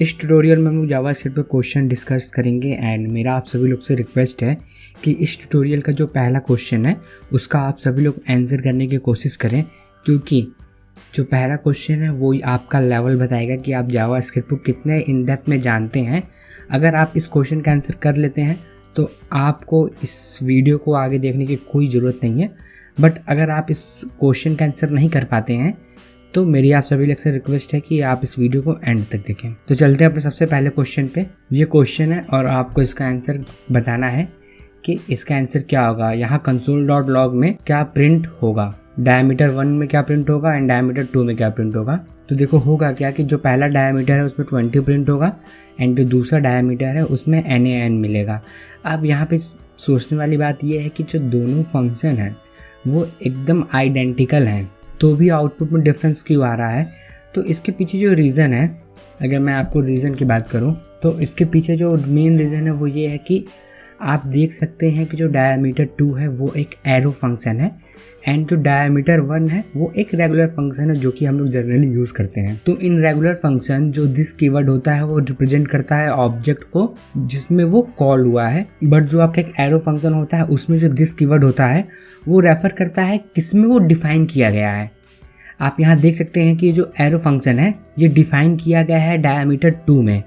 इस ट्यूटोरियल में हम लोग जावास्क्रिप्ट पे क्वेश्चन डिस्कस करेंगे एंड मेरा आप सभी लोग से रिक्वेस्ट है कि इस ट्यूटोरियल का जो पहला क्वेश्चन है उसका आप सभी लोग आंसर करने की कोशिश करें, क्योंकि जो पहला क्वेश्चन है वो आपका लेवल बताएगा कि आप जावास्क्रिप्ट को कितने इन डेप्थ में जानते हैं। अगर आप इस क्वेश्चन का आंसर कर लेते हैं तो आपको इस वीडियो को आगे देखने की कोई ज़रूरत नहीं है, बट अगर आप इस क्वेश्चन का आंसर नहीं कर पाते हैं तो मेरी आप सभी लोग से रिक्वेस्ट है कि आप इस वीडियो को एंड तक देखें। तो चलते हैं अपने सबसे पहले क्वेश्चन पे। ये क्वेश्चन है और आपको इसका आंसर बताना है कि इसका आंसर क्या होगा। यहाँ console.log में क्या प्रिंट होगा, डायमीटर 1 में क्या प्रिंट होगा एंड डायमीटर 2 में क्या प्रिंट होगा। तो देखो होगा क्या कि जो पहला डायमीटर है उसमें 20 प्रिंट होगा एंड जो दूसरा डायमीटर है उसमें NaN मिलेगा। अब यहाँ पे सोचने वाली बात यह है कि जो दोनों फंक्शन हैं वो एकदम आइडेंटिकल हैं, तो भी आउटपुट में डिफरेंस क्यों आ रहा है। तो इसके पीछे जो रीज़न है, अगर मैं आपको रीज़न की बात करूं तो इसके पीछे जो मेन रीज़न है वो ये है कि आप देख सकते हैं कि जो डायमीटर 2 है वो एक एरो फंक्शन है एंड जो डायमीटर 1 है वो एक रेगुलर फंक्शन है जो कि हम लोग जनरली यूज़ करते हैं। तो इन रेगुलर फंक्शन जो दिस कीवर्ड होता है वो रिप्रेजेंट करता है ऑब्जेक्ट को जिसमें वो कॉल हुआ है, बट जो आपका एक एरो फंक्शन होता है उसमें जो दिस कीवर्ड होता है वो रेफर करता है किसमें वो डिफाइन किया गया है। आप यहाँ देख सकते हैं कि जो एरो फंक्शन है ये डिफाइन किया गया है डायमीटर 2 में।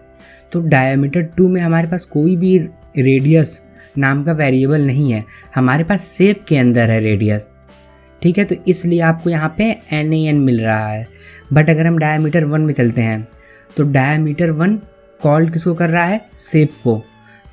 तो डायमीटर 2 में हमारे पास कोई भी रेडियस नाम का वेरिएबल नहीं है, हमारे पास शेप के अंदर है रेडियस, ठीक है। तो इसलिए आपको यहाँ पे NaN मिल रहा है। बट अगर हम डायमीटर 1 में चलते हैं तो डायमीटर 1 कॉल किसको कर रहा है, शेप को।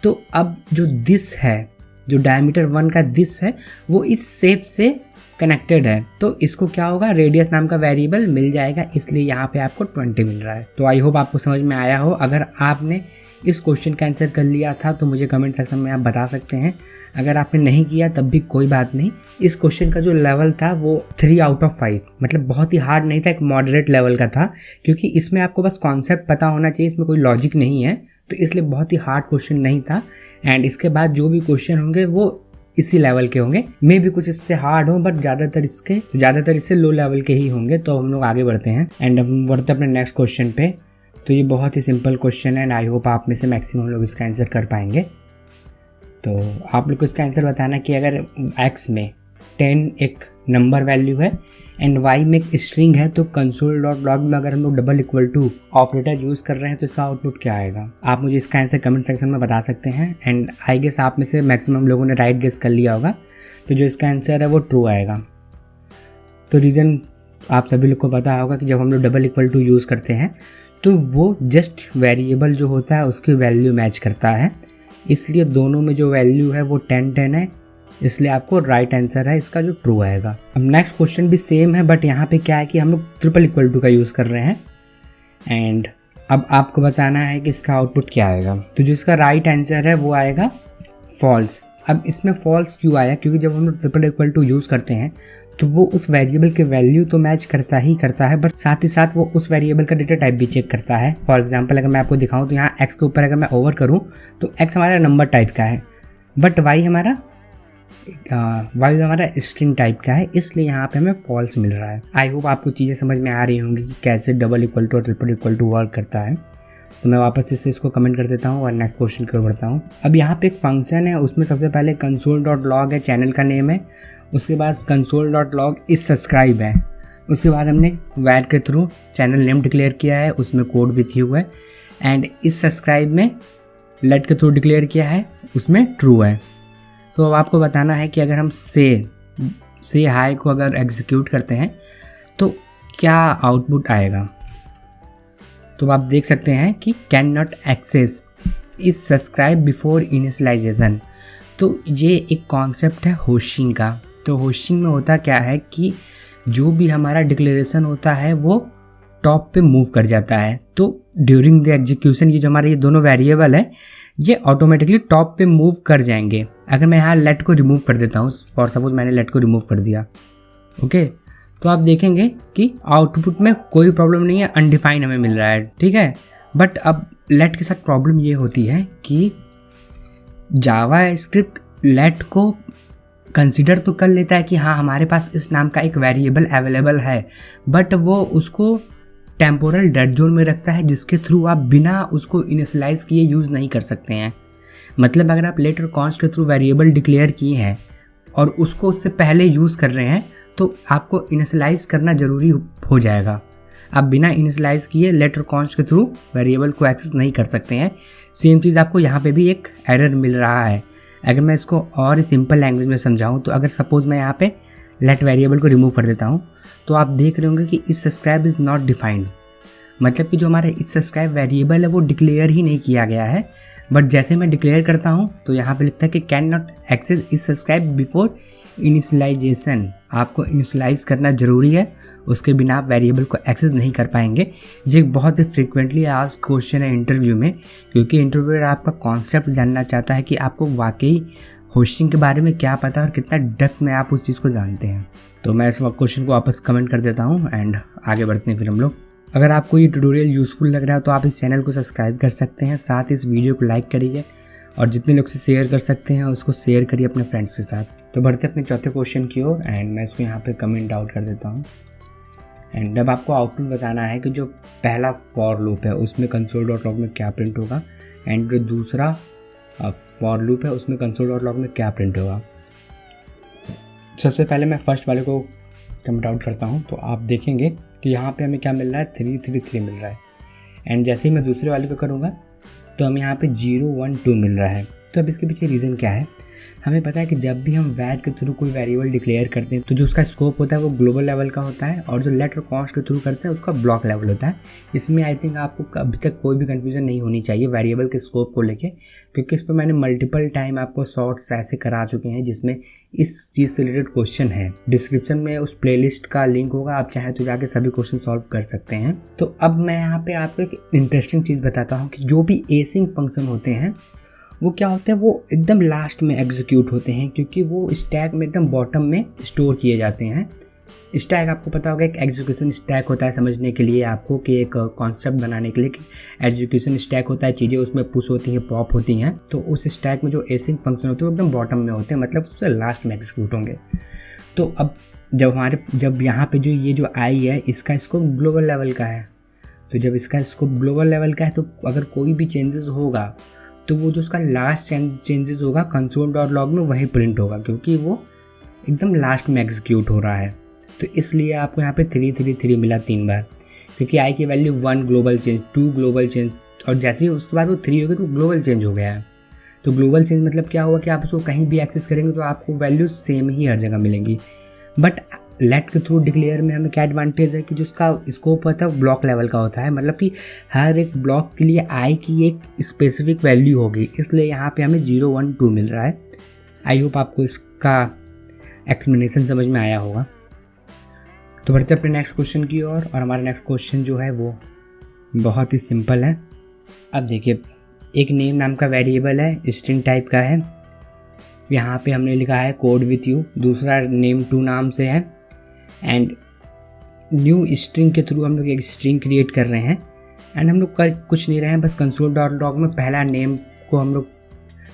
तो अब जो दिस है, जो डायमीटर 1 का दिस है वो इस शेप से कनेक्टेड है, तो इसको क्या होगा, रेडियस नाम का वेरिएबल मिल जाएगा, इसलिए यहाँ पे आपको 20 मिल रहा है। तो आई होप आपको समझ में आया हो। अगर आपने इस क्वेश्चन का आंसर कर लिया था तो मुझे कमेंट सेक्शन में आप बता सकते हैं। अगर आपने नहीं किया तब भी कोई बात नहीं। इस क्वेश्चन का जो लेवल था वो 3 आउट ऑफ 5, मतलब बहुत ही हार्ड नहीं था, एक मॉडरेट लेवल का था, क्योंकि इसमें आपको बस कॉन्सेप्ट पता होना चाहिए, इसमें कोई लॉजिक नहीं है, तो इसलिए बहुत ही हार्ड क्वेश्चन नहीं था। एंड इसके बाद जो भी क्वेश्चन होंगे वो इसी लेवल के होंगे, मे भी कुछ इससे हार्ड हो, बट ज़्यादातर इससे लो लेवल के ही होंगे। तो हम लोग आगे बढ़ते हैं एंड हम बढ़ते अपने नेक्स्ट क्वेश्चन पे। तो ये बहुत ही सिंपल क्वेश्चन है एंड आई होप आप में से मैक्सिमम लोग इसका आंसर कर पाएंगे। तो आप लोग को इसका आंसर बताना कि अगर x में 10 एक नंबर वैल्यू है एंड y में एक स्ट्रिंग है तो console.log में अगर हम लोग double equal to operator use कर रहे हैं तो इसका आउटपुट क्या आएगा। आप मुझे इसका आंसर कमेंट सेक्शन में बता सकते हैं एंड आई गेस आप में से मैक्सिमम लोगों ने राइट गेस कर लिया होगा। तो जो इसका आंसर है वो ट्रू आएगा। तो रीज़न आप सभी लोग को पता होगा कि जब हम लोग डबल इक्वल टू यूज़ करते हैं तो वो जस्ट वेरिएबल जो होता है उसकी वैल्यू मैच करता है, इसलिए दोनों में जो वैल्यू है वो 10 है, इसलिए आपको राइट आंसर है इसका जो ट्रू आएगा। अब नेक्स्ट क्वेश्चन भी सेम है, बट यहाँ पे क्या है कि हम लोग ट्रिपल इक्वल टू का यूज़ कर रहे हैं एंड अब आपको बताना है कि इसका आउटपुट क्या आएगा। तो जो इसका राइट आंसर है वो आएगा फॉल्स। अब इसमें फॉल्स क्यों आया, क्योंकि जब हम लोग ट्रिपल इक्वल टू यूज़ करते हैं तो वो उस वेरिएबल के वैल्यू तो मैच करता है, बट साथ ही साथ वो उस वेरिएबल का डेटा टाइप भी चेक करता है। फॉर एग्जांपल अगर मैं आपको दिखाऊं तो यहाँ x के ऊपर अगर मैं ओवर करूं तो x हमारा नंबर टाइप का है, बट y हमारा स्ट्रिंग टाइप का है, इसलिए यहाँ पे हमें फॉल्स मिल रहा है। आई होप आपको चीज़ें समझ में आ रही होंगी कि कैसे डबल इक्वल टू और ट्रिपल इक्वल टू वर्क करता है। तो मैं वापस से इसको कमेंट कर देता हूँ और नेक्स्ट क्वेश्चन की ओर बढ़ता हूँ। अब यहाँ पे एक फंक्शन है, उसमें सबसे पहले console.log है, चैनल का नेम है, उसके बाद console.log इस सब्सक्राइब है, उसके बाद हमने वैर के थ्रू चैनल नेम डिक्लेयर किया है, उसमें कोड भी थी हुआ है एंड इस सब्सक्राइब में लेट के थ्रू डिक्लेयर किया है, उसमें ट्रू है। तो अब आपको बताना है कि अगर हम से हाई को अगर एग्जीक्यूट करते हैं तो क्या आउटपुट आएगा। तो आप देख सकते हैं कि कैन नॉट एक्सेस इस सब्सक्राइब बिफोर इनिशियलाइजेशन। तो ये एक कॉन्सेप्ट है होशिंग का। तो होशिंग में होता क्या है कि जो भी हमारा डिक्लेरेशन होता है वो टॉप पे मूव कर जाता है, तो ड्यूरिंग द एग्जीक्यूशन ये जो हमारे ये दोनों वेरिएबल है ये ऑटोमेटिकली टॉप पे मूव कर जाएंगे। अगर मैं यहाँ लेट को रिमूव कर देता हूँ, फॉर सपोज मैंने लेट को रिमूव कर दिया, ओके, तो आप देखेंगे कि आउटपुट में कोई प्रॉब्लम नहीं है, अनडिफाइन हमें मिल रहा है, ठीक है। बट अब लेट के साथ प्रॉब्लम ये होती है कि जावास्क्रिप्ट लेट को कंसीडर तो कर लेता है कि हाँ हमारे पास इस नाम का एक वेरिएबल अवेलेबल है, बट वो उसको टेम्पोरल डेड जोन में रखता है, जिसके थ्रू आप बिना उसको इनिशियलाइज किए यूज़ नहीं कर सकते हैं। मतलब अगर आप लेट और कॉन्स्ट के थ्रू वेरिएबल डिक्लेयर किए हैं और उसको उससे पहले यूज़ कर रहे हैं तो आपको इनिशियलाइज करना ज़रूरी हो जाएगा। आप बिना इनिशियलाइज किए लेट और कॉन्स्ट के थ्रू वेरिएबल को एक्सेस नहीं कर सकते हैं। सेम चीज़ आपको यहाँ पे भी एक एरर मिल रहा है। अगर मैं इसको और सिंपल लैंग्वेज में समझाऊँ तो अगर सपोज मैं यहाँ पे लेट वेरिएबल को रिमूव कर देता हूँ तो आप देख रहे होंगे कि इस सब्सक्राइब इज़ नॉट डिफाइंड, मतलब कि जो हमारा इस सब्सक्राइब वेरिएबल है वो डिक्लेयर ही नहीं किया गया है। बट जैसे मैं डिक्लेयर करता हूँ तो यहाँ पे लिखता है कि कैन नॉट एक्सेस इस सब्सक्राइब बिफोर इनिशियलाइजेशन। आपको इनिशियलाइज करना ज़रूरी है, उसके बिना आप वेरिएबल को एक्सेस नहीं कर पाएंगे। ये बहुत ही फ्रिक्वेंटली आस्क्ड क्वेश्चन है इंटरव्यू में, क्योंकि इंटरव्यूअर आपका कॉन्सेप्ट जानना चाहता है कि आपको वाकई होस्टिंग के बारे में क्या पता है और कितना डेप्थ में आप उस चीज़ को जानते हैं। तो मैं इस क्वेश्चन को वापस कमेंट कर देता हूँ एंड आगे बढ़ते हैं फिर हम लोग। अगर आपको ये ट्यूटोरियल यूज़फुल लग रहा है तो आप इस चैनल को सब्सक्राइब कर सकते हैं, साथ ही इस वीडियो को लाइक करिए और जितने लोग से शेयर कर सकते हैं उसको शेयर करिए अपने फ्रेंड्स के साथ। तो बढ़ते अपने चौथे क्वेश्चन की ओर एंड मैं इसको यहाँ पे कमेंट आउट कर देता हूँ। एंड अब आपको आउटपुट बताना है कि जो पहला फॉर लूप है उसमें console.log में क्या प्रिंट होगा एंड जो दूसरा फॉर लूप है उसमें console.log में क्या प्रिंट होगा। सबसे पहले मैं फर्स्ट वाले को कमेंट आउट करता हूँ तो आप देखेंगे कि यहाँ पे हमें क्या मिल रहा है 333 मिल रहा है। एंड जैसे ही मैं दूसरे वाले को करूँगा तो हमें यहाँ पे 012 मिल रहा है। तो अब इसके पीछे रीज़न क्या है, हमें पता है कि जब भी हम वैर के थ्रू कोई वेरिएबल डिक्लेयर करते हैं तो जो उसका स्कोप होता है वो ग्लोबल लेवल का होता है और जो लेट और कॉन्स्ट के थ्रू करते हैं उसका ब्लॉक लेवल होता है। इसमें आई थिंक आपको अभी तक कोई भी कन्फ्यूजन नहीं होनी चाहिए वेरिएबल के स्कोप को लेके, क्योंकि इस पर मैंने मल्टीपल टाइम आपको शॉर्ट्स ऐसे करा चुके हैं जिसमें इस चीज़ से रिलेटेड क्वेश्चन है। डिस्क्रिप्शन में उस प्लेलिस्ट का लिंक होगा, आप चाहें तो जाके सभी क्वेश्चन सॉल्व कर सकते हैं। तो अब मैं यहाँ पे आपको एक इंटरेस्टिंग चीज़ बताता हूँ कि जो भी एसिंग फंक्शन होते हैं वो क्या होते हैं, वो एकदम लास्ट में एग्जीक्यूट होते हैं, क्योंकि वो स्टैक में एकदम बॉटम में स्टोर किए जाते हैं। स्टैक आपको पता होगा एक एग्जीक्यूशन स्टैक होता है, समझने के लिए आपको कि एक कॉन्सेप्ट बनाने के लिए कि एग्जीक्यूशन स्टैक होता है, चीज़ें उसमें पुश होती हैं, पॉप होती हैं। तो उस स्टैक में जो एसिंग फंक्शन होते हैं वो एकदम बॉटम में होते हैं, मतलब उससे लास्ट में एग्जीक्यूट होंगे। तो अब जब यहाँ पे जो ये आई है इसका स्कोप ग्लोबल लेवल का है, तो जब इसका स्कोप ग्लोबल लेवल का है तो अगर कोई भी चेंजेस होगा तो वो जो उसका लास्ट चेंजेस होगा console.log में वही प्रिंट होगा, क्योंकि वो एकदम लास्ट में एग्जीक्यूट हो रहा है। तो इसलिए आपको यहाँ पे 333 मिला 3 बार, क्योंकि आई की value 1 global change, 2 global change और जैसे ही उसके बाद वो 3 हो गया तो ग्लोबल चेंज हो गया है। तो ग्लोबल चेंज मतलब क्या हुआ कि आप उसको कहीं भी एक्सेस करेंगे तो आपको वैल्यू सेम ही हर जगह मिलेंगी। बट लेट के थ्रू डिक्लेयर में हमें क्या एडवांटेज है कि जो उसका स्कोप होता है वो ब्लॉक लेवल का होता है, मतलब कि हर एक ब्लॉक के लिए आई की एक स्पेसिफिक वैल्यू होगी, इसलिए यहाँ पे हमें 012 मिल रहा है। आई होप आपको इसका एक्सप्लेनेशन समझ में आया होगा। तो बढ़ते अपने नेक्स्ट क्वेश्चन की ओर और हमारा नेक्स्ट क्वेश्चन जो है वो बहुत ही सिंपल है। अब देखिए, एक नेम नाम का वेरिएबल है, स्ट्रिंग टाइप का है। यहाँ पे हमने लिखा है कोड विथ यू, दूसरा नेम टू नाम से है एंड न्यू स्ट्रिंग के थ्रू हम लोग एक स्ट्रिंग क्रिएट कर रहे हैं। एंड हम लोग कर कुछ नहीं रहे हैं, बस console.log में पहला नेम को हम लोग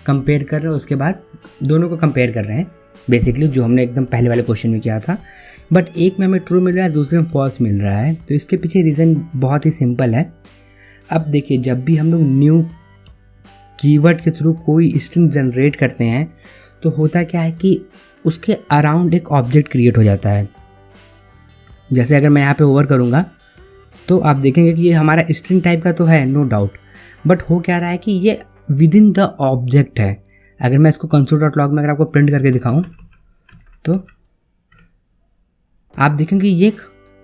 कंपेयर कर रहे हैं, उसके बाद दोनों को कंपेयर कर रहे हैं बेसिकली, जो हमने एकदम पहले वाले क्वेश्चन में किया था। बट एक में हमें ट्रू मिल रहा है, दूसरे में फॉल्स मिल रहा है। तो इसके पीछे रीज़न बहुत ही सिंपल है। अब देखिए, जब भी हम लोग न्यू कीवर्ड के थ्रू कोई स्ट्रिंग जनरेट करते हैं तो होता क्या है कि उसके अराउंड एक ऑब्जेक्ट क्रिएट हो जाता है। जैसे अगर मैं यहाँ पे ओवर करूँगा तो आप देखेंगे कि ये हमारा स्ट्रिंग टाइप का तो है, नो डाउट, बट हो क्या रहा है कि ये विद इन द ऑब्जेक्ट है। अगर मैं इसको console.log में अगर आपको प्रिंट करके दिखाऊं तो आप देखेंगे ये एक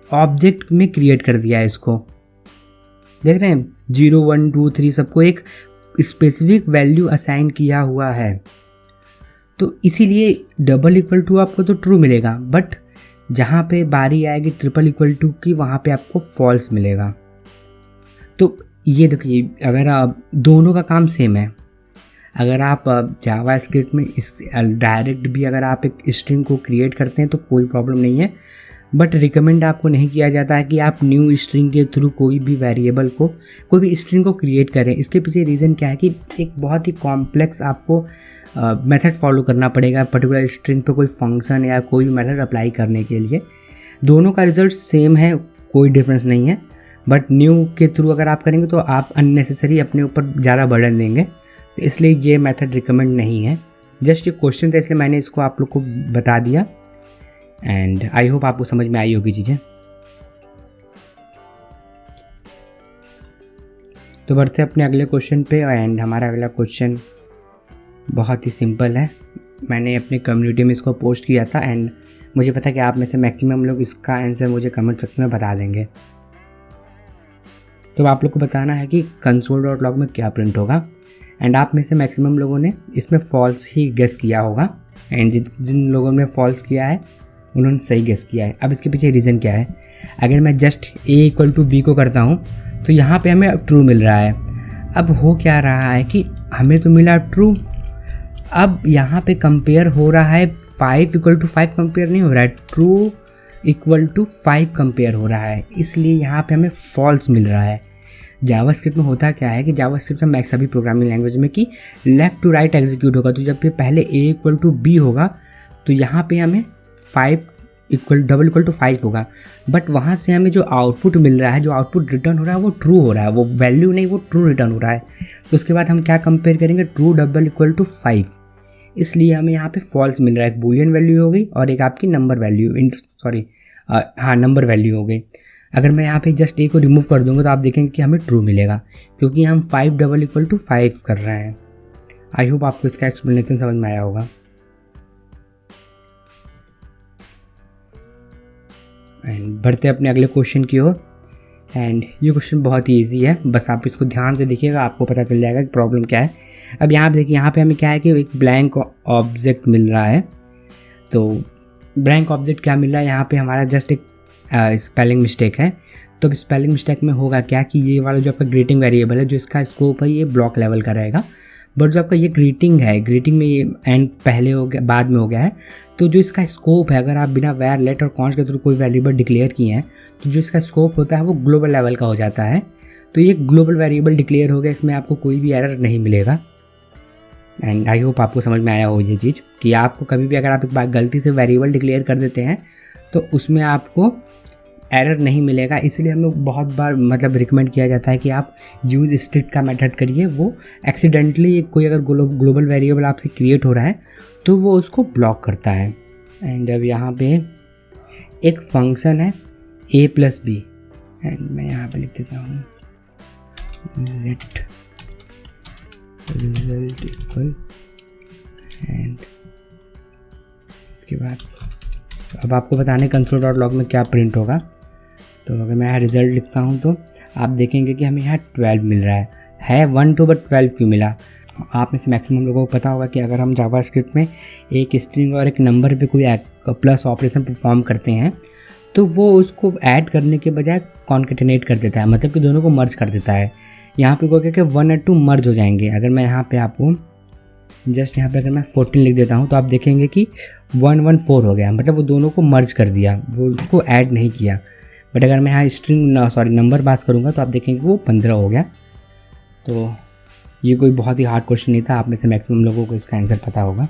ऑब्जेक्ट में क्रिएट कर दिया है इसको, देख रहे हैं 0 1 2 3 सबको एक स्पेसिफिक वैल्यू असाइन किया हुआ है। तो इसीलिए डबल इक्वल टू आपको तो ट्रू मिलेगा, बट जहाँ पे बारी आएगी ट्रिपल इक्वल टू की वहाँ पे आपको फॉल्स मिलेगा। तो ये देखिए, अगर आप दोनों का काम सेम है, अगर आप जावा स्क्रिप्ट में इस डायरेक्ट भी अगर आप एक स्ट्रिंग को क्रिएट करते हैं तो कोई प्रॉब्लम नहीं है, बट रिकमेंड आपको नहीं किया जाता है कि आप न्यू स्ट्रिंग के थ्रू कोई भी वेरिएबल को, कोई भी स्ट्रिंग को क्रिएट करें। इसके पीछे रीज़न क्या है कि एक बहुत ही कॉम्प्लेक्स आपको मेथड फॉलो करना पड़ेगा पर्टिकुलर स्ट्रिंग पे कोई फंक्शन या कोई भी मेथड अप्लाई करने के लिए। दोनों का रिजल्ट सेम है, कोई डिफरेंस नहीं है, बट न्यू के थ्रू अगर आप करेंगे तो आप अननेसेसरी अपने ऊपर ज़्यादा बर्डन देंगे, तो इसलिए ये मेथड रिकमेंड नहीं है। जस्ट ये क्वेश्चन था इसलिए मैंने इसको आप लोग को बता दिया, एंड आई होप आपको समझ में आई होगी चीज़ें। तो बढ़ते अपने अगले क्वेश्चन पे, एंड हमारा अगला क्वेश्चन बहुत ही सिंपल है। मैंने अपनी कम्युनिटी में इसको पोस्ट किया था, एंड मुझे पता है कि आप में से मैक्सिमम लोग इसका आंसर मुझे कमेंट सेक्शन में बता देंगे। तो आप लोग को बताना है कि console.log में क्या प्रिंट होगा, एंड आप में से मैक्सिमम लोगों ने इसमें फॉल्स ही गेस किया होगा, एंड जिन लोगों ने फॉल्स किया है उन्होंने सही गेस किया है। अब इसके पीछे रीज़न क्या है, अगर मैं जस्ट a=b को करता हूँ तो यहाँ पे हमें ट्रू मिल रहा है। अब हो क्या रहा है कि हमें तो मिला ट्रू, अब यहाँ पे कंपेयर हो रहा है 5=5 कंपेयर नहीं हो रहा है, ट्रू = 5 कंपेयर हो रहा है, इसलिए यहाँ पे हमें फॉल्स मिल रहा है। जावास्क्रिप्ट में होता क्या है कि जावास्क्रिप्ट में सभी प्रोग्रामिंग लैंग्वेज में कि लेफ़्ट टू राइट एग्जीक्यूट होगा, तो जब ये पहले a=b होगा तो यहाँ पे हमें 5 होगा, बट वहाँ से हमें जो आउटपुट मिल रहा है, जो आउटपुट रिटर्न हो रहा है वो ट्रू हो रहा है, वो वैल्यू नहीं, वो ट्रू रिटर्न हो रहा है। तो उसके बाद हम क्या कंपेयर करेंगे, ट्रू = 5, इसलिए हमें यहाँ पे फॉल्स मिल रहा है। एक बूलियन वैल्यू हो गई और एक आपकी नंबर वैल्यू नंबर वैल्यू हो गई। अगर मैं यहाँ पे जस्ट a को रिमूव कर दूँगा तो आप देखेंगे कि हमें ट्रू मिलेगा, क्योंकि हम 5 कर रहे हैं। आई होप आपको इसका एक्सप्लेनेशन समझ में आया होगा। एंड बढ़ते अपने अगले क्वेश्चन की ओर, एंड ये क्वेश्चन बहुत ही ईजी है, बस आप इसको ध्यान से देखिएगा, आपको पता चल जाएगा कि प्रॉब्लम क्या है। अब यहाँ पे देखिए, यहाँ पे हमें क्या है कि एक ब्लैंक ऑब्जेक्ट मिल रहा है। तो ब्लैंक ऑब्जेक्ट क्या मिल रहा है, यहाँ पे हमारा जस्ट एक स्पेलिंग मिस्टेक है। तो स्पेलिंग मिस्टेक में होगा क्या कि ये वाला जो आपका ग्रीटिंग वेरिएबल है, जो इसका स्कोप है ये ब्लॉक लेवल का रहेगा, बट जो आपका ये ग्रीटिंग है, ग्रीटिंग में ये एंड पहले हो गया, बाद में हो गया है, तो जो इसका स्कोप है, अगर आप बिना वैर लेट और कॉन्स्ट के थ्रू कोई वेरिएबल डिक्लेयर किए हैं तो जो इसका स्कोप होता है वो ग्लोबल लेवल का हो जाता है। तो ये ग्लोबल वेरिएबल डिक्लेयर हो गया, इसमें आपको कोई भी एरर नहीं मिलेगा। एंड आई होप आपको समझ में आया हो ये चीज़ कि आपको कभी भी अगर आप एक बार गलती से वेरिएबल डिक्लेयर कर देते हैं तो उसमें आपको एरर नहीं मिलेगा। इसलिए हम लोग बहुत बार रिकमेंड किया जाता है कि आप यूज़ स्ट्रिक्ट का मेथड करिए। वो एक्सीडेंटली कोई अगर ग्लोबल वेरिएबल आपसे क्रिएट हो रहा है तो वो उसको ब्लॉक करता है। एंड अब यहाँ पे एक फंक्शन है a+b, एंड मैं यहाँ पे लिख देता हूँ लेट रिजल्ट इक्वल, एंड इसके बाद अब आपको बताने console.log में क्या प्रिंट होगा। तो अगर मैं यहाँ रिज़ल्ट लिखता हूँ तो आप देखेंगे कि हमें यहाँ 12 मिल रहा है 1 तो, बट 12 क्यों मिला। आप में से मैक्सिमम लोगों को पता होगा कि अगर हम जावास्क्रिप्ट में एक स्ट्रिंग और एक नंबर पे कोई प्लस ऑपरेशन परफॉर्म करते हैं तो वो उसको ऐड करने के बजाय कॉन्केटेनेट कर देता है, मतलब कि दोनों को मर्ज कर देता है। यहाँ पे क्या कि 1 और 2 मर्ज हो जाएंगे। अगर मैं यहाँ पे आपको जस्ट यहाँ पे अगर मैं 14 लिख देता हूँ तो आप देखेंगे कि 114 हो गया, मतलब वो दोनों को मर्ज कर दिया, वो उसको ऐड नहीं किया। बट अगर मैं यहाँ नंबर पास करूँगा तो आप देखेंगे वो 15 हो गया। तो ये कोई बहुत ही हार्ड क्वेश्चन नहीं था, आप में से मैक्सिमम लोगों को इसका आंसर पता होगा।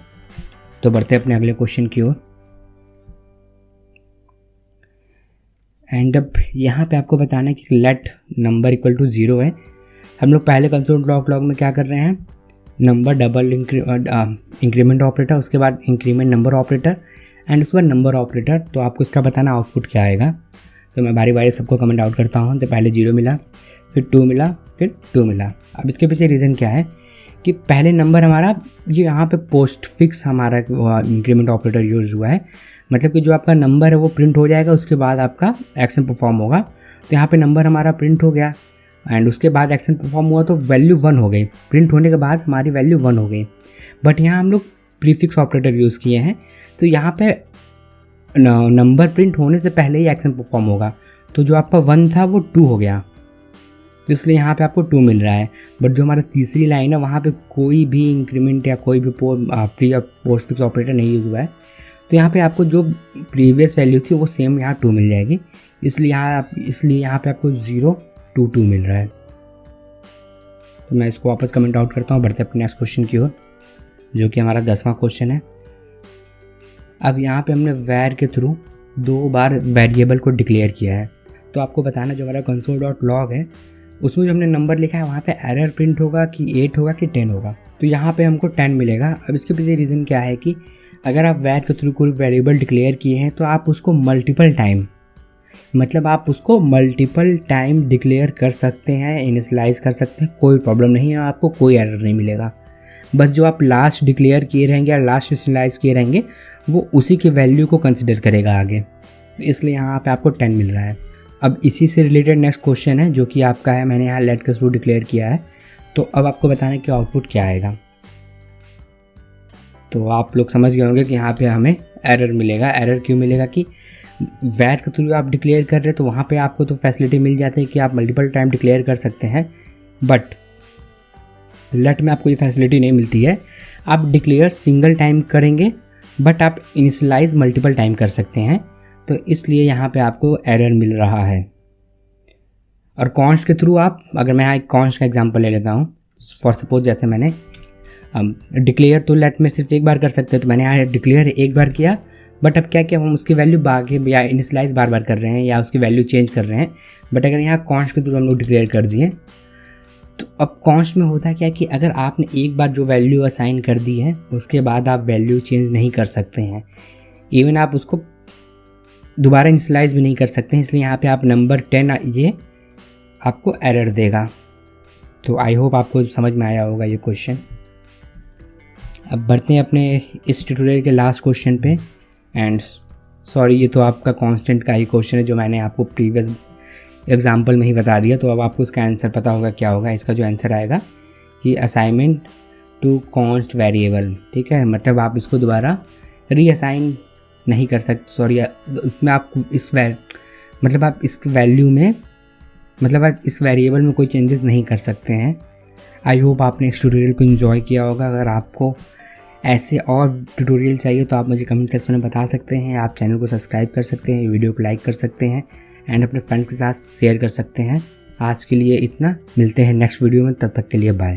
तो बढ़ते अपने अगले क्वेश्चन की ओर, एंड अब यहाँ पे आपको बताना है कि लेट नंबर = 0 है। हम लोग पहले console.log में क्या कर रहे हैं, नंबर डबल इंक्रीमेंट ऑपरेटर, उसके बाद इंक्रीमेंट नंबर ऑपरेटर, एंड उसके बाद नंबर ऑपरेटर। तो आपको इसका बताना आउटपुट क्या आएगा। तो मैं बारी बारी सबको कमेंट आउट करता हूँ। तो पहले 0 मिला, फिर 2 मिला, फिर 2 मिला। अब इसके पीछे रीज़न क्या है कि पहले नंबर हमारा ये यहाँ पे पोस्ट फिक्स हमारा इंक्रीमेंट ऑपरेटर यूज़ हुआ है, मतलब कि जो आपका नंबर है वो प्रिंट हो जाएगा, उसके बाद आपका एक्शन परफॉर्म होगा। तो यहाँ पे नंबर हमारा प्रिंट हो गया, एंड उसके बाद एक्शन परफॉर्म हुआ तो वैल्यू 1 हो गई। प्रिंट होने के बाद हमारी वैल्यू 1 हो गई, बट यहाँ हम लोग प्रीफिक्स ऑपरेटर यूज़ किए हैं। तो यहाँ पे नंबर प्रिंट होने से पहले ही एक्शन परफॉर्म होगा, तो जो आपका 1 था वो 2 हो गया, तो इसलिए यहाँ पे आपको 2 मिल रहा है। बट जो हमारा तीसरी लाइन है वहाँ पे कोई भी इंक्रीमेंट या कोई भी प्री और पोस्ट फिक्स ऑपरेटर नहीं यूज़ हुआ है, तो यहाँ पे आपको जो प्रीवियस वैल्यू थी वो सेम यहाँ 2 मिल जाएगी। इसलिए यहाँ पे आपको 0 2 2 मिल रहा है। तो मैं इसको वापस कमेंट आउट करता हूँ। बढ़ते अपने नेक्स्ट क्वेश्चन की ओर, जो कि हमारा 10वां क्वेश्चन है। अब यहाँ पे हमने वैर के थ्रू 2 बार वेरिएबल को डिक्लेयर किया है। तो आपको बताना जो हमारा console.log है उसमें जो हमने नंबर लिखा है वहाँ पे एरर प्रिंट होगा कि 8 होगा कि 10 होगा। तो यहाँ पे हमको 10 मिलेगा। अब इसके पीछे रीज़न क्या है कि अगर आप वैर के थ्रू कोई वेरिएबल डिक्लेयर किए हैं तो आप उसको मल्टीपल टाइम डिक्लेयर कर सकते हैं, इनिशियलाइज़ कर सकते हैं, कोई प्रॉब्लम नहीं है, आपको कोई एरर नहीं मिलेगा। बस जो आप लास्ट डिक्लेयर किए रहेंगे या लास्ट इनिशियलाइज़ किए रहेंगे वो उसी के वैल्यू को कंसिडर करेगा आगे, इसलिए यहाँ पे आपको 10 मिल रहा है। अब इसी से रिलेटेड नेक्स्ट क्वेश्चन है जो कि आपका है, मैंने यहाँ लेट के थ्रू डिक्लेयर किया है। तो अब आपको बताना है कि आउटपुट क्या आएगा। तो आप लोग समझ गए होंगे कि यहाँ पे हमें एरर मिलेगा। एरर क्यों मिलेगा कि वैर के थ्रू आप डिक्लेयर कर रहे हैं तो वहाँ पे आपको तो फैसिलिटी मिल जाती है कि आप मल्टीपल टाइम डिक्लेयर कर सकते हैं, बट लेट में आपको ये फैसिलिटी नहीं मिलती है। आप डिक्लेयर सिंगल टाइम करेंगे बट आप इनिशियलाइज मल्टीपल टाइम कर सकते हैं, तो इसलिए यहाँ पे आपको एरर मिल रहा है। और कॉन्स्ट के थ्रू आप, अगर मैं यहाँ एक कॉन्स्ट का एग्जांपल ले लेता हूँ, फॉर सपोज जैसे मैंने डिक्लेयर तो लेट में सिर्फ एक बार कर सकते हैं, तो मैंने यहाँ डिक्लेयर एक बार किया, बट अब क्या हम उसकी वैल्यू आगे या इनिशियलाइज बार बार कर रहे हैं या उसकी वैल्यू चेंज कर रहे हैं। बट अगर यहाँ कॉन्स्ट के थ्रू हम लोग डिक्लेयर कर दिए तो अब कॉन्स्ट में होता क्या है कि अगर आपने एक बार जो वैल्यू असाइन कर दी है उसके बाद आप वैल्यू चेंज नहीं कर सकते हैं, इवन आप उसको दोबारा इनिशियलाइज भी नहीं कर सकते हैं। इसलिए यहाँ पे आप नंबर 10 ये आपको एरर देगा। तो आई होप आपको समझ में आया होगा ये क्वेश्चन। अब बढ़ते हैं अपने इस ट्यूटोरियल के लास्ट क्वेश्चन पे। एंड सॉरी, ये तो आपका कांस्टेंट का ही क्वेश्चन है जो मैंने आपको प्रीवियस एग्जांपल में ही बता दिया, तो अब आपको इसका आंसर पता होगा क्या होगा। इसका जो आंसर आएगा कि असाइनमेंट टू कॉन्स्ट वेरिएबल, ठीक है। मतलब आप इसको दोबारा रीअसाइन नहीं कर सकते, सॉरी इसमें आप मतलब आप इस वैल्यू में, मतलब आप इस वेरिएबल में कोई चेंजेस नहीं कर सकते हैं। आई होप आपने इस ट्यूटोरियल को एंजॉय किया होगा। अगर आपको ऐसे और ट्यूटोरियल चाहिए तो आप मुझे कमेंट सेक्शन में बता सकते हैं। आप चैनल को सब्सक्राइब कर सकते हैं, वीडियो को लाइक कर सकते हैं एंड अपने फ्रेंड्स के साथ शेयर कर सकते हैं। आज के लिए इतना, मिलते हैं नेक्स्ट वीडियो में, तब तक के लिए बाय।